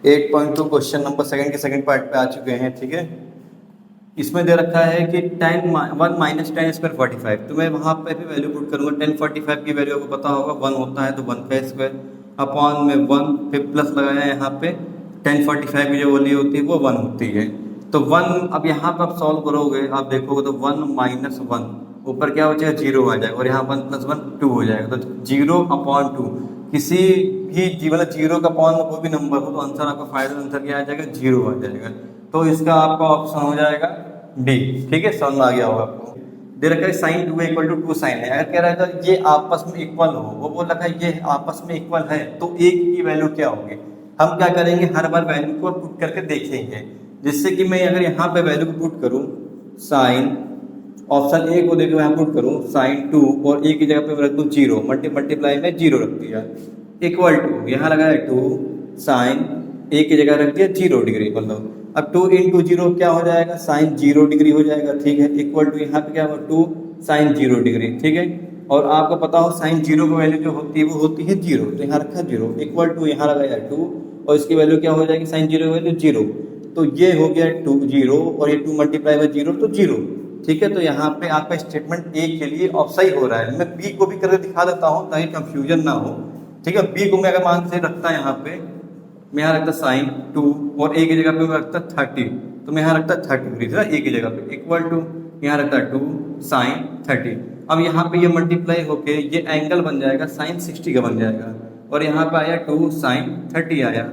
8.2 question number second के second part पे आ चुके हैं। ठीक है, इसमें दे रखा है कि 1 माइनस 10 स्क्वायर 45। तो मैं वहाँ पे भी वैल्यू पुट करूँगा। 10 45 की वैल्यू आपको पता होगा 1 होता है, तो 1 का स्क्वायर अपॉन में 1, फिर प्लस लगाया यहाँ पे 10 45 की जो वैल्यू होती है वो 1 होती है। तो 1 अब यहाँ पर आप सॉल्व करोगे, आप देखोगे तो 1 माइनस 1 ऊपर क्या हो जाएगा, 0 आ जाएगा, और यहाँ 1 प्लस 1 2 हो जाएगा। तो 0 अपॉन 2 किसी भी जीवन 0 का अपॉन में कोई भी नंबर हो तो आंसर आपका फाइनल आंसर क्या आ जाएगा, 0 आ जाएगा। तो इसका आपका ऑप्शन हो जाएगा डी। ठीक है, समझ में आ गया होगा आपको। दे रखा है साइन 2 इक्वल टू 2 साइन है। अगर कह रहा है तो ये आपस में इक्वल हो, वो बोल रखा है ये आपस में इक्वल है, तो एक की वैल्यू क्या होगी। हम क्या करेंगे, हर बार वैल्यू को पुट करके देखेंगे, जिससे कि मैं अगर यहाँ पे वैल्यू को पुट करूँ साइन ऑप्शन ए को देखो यहाँ पुट करूँ साइन 2 और ए की जगह पे रख दूँ 0, मल्टीप्लाई में 0 रख दिया, इक्वल टू यहाँ लगाया 2 साइन ए की जगह रख दिया 0 डिग्री, मतलब अब 2 इंटू 0 क्या हो जाएगा, साइन 0 डिग्री हो जाएगा। ठीक है, इक्वल टू यहाँ पे क्या होगा 2 साइन 0 डिग्री। ठीक है, और आपको पता हो साइन 0 की वैल्यू जो होती है वो होती है 0, तो यहाँ रखा 0, इक्वल टू यहाँ लगाया 2 और इसकी वैल्यू क्या हो जाएगी, साइन 0 की वैल्यू 0, तो ये हो गया 2 0 और ये 2 मल्टीप्लाई बाय 0 तो 0। ठीक है, तो यहाँ पे आपका स्टेटमेंट ए के लिए ऑफ सही हो रहा है। मैं बी को भी करके दिखा देता हूँ ताकि कंफ्यूजन ना हो। ठीक है, बी को मैं अगर मान से रखता है यहाँ पे, मैं यहाँ रखता साइन 2 और ए की जगह पे मैं रखता 30, तो मैं यहाँ रखता 30 डिग्री था ए की जगह पे, इक्वल टू यहाँ रखता 2 साइन 30। अब यहाँ पे ये मल्टीप्लाई होके ये एंगल बन जाएगा साइन 60 का बन जाएगा, और यहाँ पे आया 2 साइन 30 आया।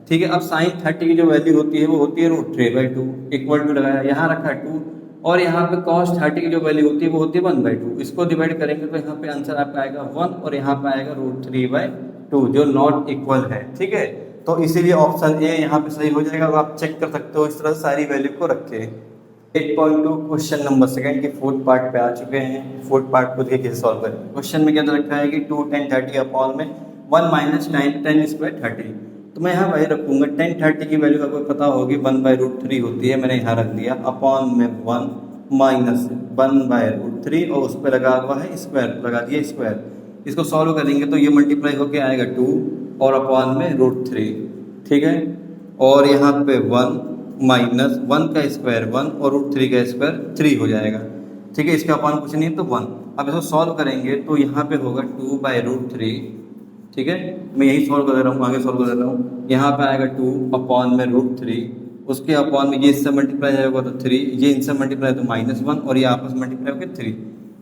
ठीक है, अब साइन 30 की जो वैल्यू होती है वो होती है √3/2, इक्वल टू लगाया, यहाँ रखा 2, और यहाँ पे cos 30 की जो वैल्यू होती है वो होती है 1/2। इसको डिवाइड करेंगे तो यहाँ पे आंसर आपका आएगा 1 और यहाँ पे आएगा √3/2 जो नॉट इक्वल है। ठीक है, तो इसीलिए ऑप्शन ए यहाँ पे सही हो जाएगा। और आप चेक कर सकते हो इस तरह सारी वैल्यू को रखे। 8.2 क्वेश्चन नंबर सेकंड के फोर्थ पार्ट पे आ चुके हैं। फोर्थ पार्ट को देखिए कैसे सॉल्व करें। क्वेश्चन में क्या रखा है कि 2 10 30 अपॉन में 1 माइनस 9 10 स्क्वायर 30। तो मैं यहाँ वही रखूंगा 10 30 की वैल्यू आपको पता होगी 1/√3 होती है, मैंने यहाँ रख दिया, अपॉन में 1 माइनस 1/√3 और उस पर लगा हुआ है स्क्वायर, लगा दिया स्क्वायर। इसको सॉल्व करेंगे तो ये मल्टीप्लाई होके आएगा 2 और अपॉन में √3। ठीक है, और यहाँ पे 1 माइनस 1 का स्क्वायर 1 और √3 का स्क्वायर 3 हो जाएगा। ठीक है, इसका अपॉन कुछ नहीं है तो 1। अब इसको सॉल्व करेंगे तो यहाँ पे होगा 2/√3। ठीक है, मैं यही सॉल्व कर दे रहा हूँ, आगे सॉल्व कर दे रहा हूँ। यहाँ पे आएगा 2 अपॉन में √3, उसके अपॉन में ये इससे मल्टीप्लाई जाएगा तो 3, ये इनसे मल्टीप्लाई तो -1 और ये आपस में मल्टीप्लाई होकर 3,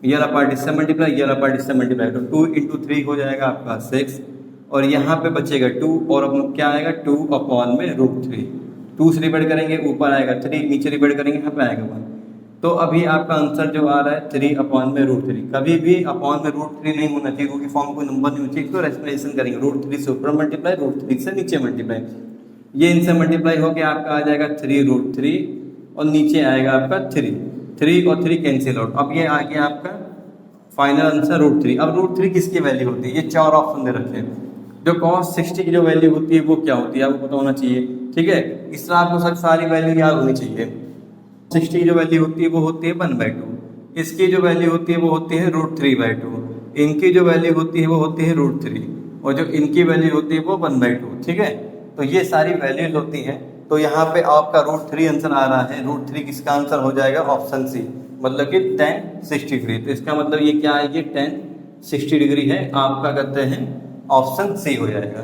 ये वाला पार्ट इससे मल्टीप्लाई, ये वाला पार्ट इससे मल्टीप्लाई, तो 2 इंटू 3 हो जाएगा आपका 6, और यहाँ पे बचेगा 2 और अब क्या आएगा 2 अपॉन में √3। 2 से डिवाइड करेंगे ऊपर आएगा 3, नीचे डिवाइड करेंगे यहाँ पे आएगा 1। तो अभी आपका आंसर जो आ रहा है 3 अपॉन में √3। कभी भी अपॉन में √3 नहीं होना चाहिए, रूट की फॉर्म कोई नंबर नहीं होना चाहिए। तो एक्सप्लेनेशन करेंगे √3 से ऊपर मल्टीप्लाई, √3 से नीचे मल्टीप्लाई, ये इनसे मल्टीप्लाई होकर आपका आ जाएगा 3√3 और नीचे आएगा आपका 3 और 3 कैंसिल आउट। अब ये आ गया आपका फाइनल आंसर √3। अब √3 किसकी वैल्यू होती है, ये 4 ऑप्शन दे रखे हैं। जो cos 60 की जो वैल्यू होती है वो क्या होती है आपको पता होना चाहिए। ठीक है, इस तरह आपको सब सारी वैल्यू याद होनी चाहिए। 60 की जो वैल्यू होती है वो होती है 1/2, इसकी जो वैल्यू होती है वो होती है √3/2, इनकी जो वैल्यू होती है वो होती है √3, और जो इनकी वैल्यू होती है वो 1/2। ठीक है, तो ये सारी वैल्यूज होती हैं। तो यहाँ पे आपका √3 आंसर आ रहा है। √3 किसका आंसर हो जाएगा, ऑप्शन सी, मतलब कि 10 60 डिग्री। तो इसका मतलब ये क्या है, ये 10 60 डिग्री है, आपका कहते हैं ऑप्शन सी हो जाएगा।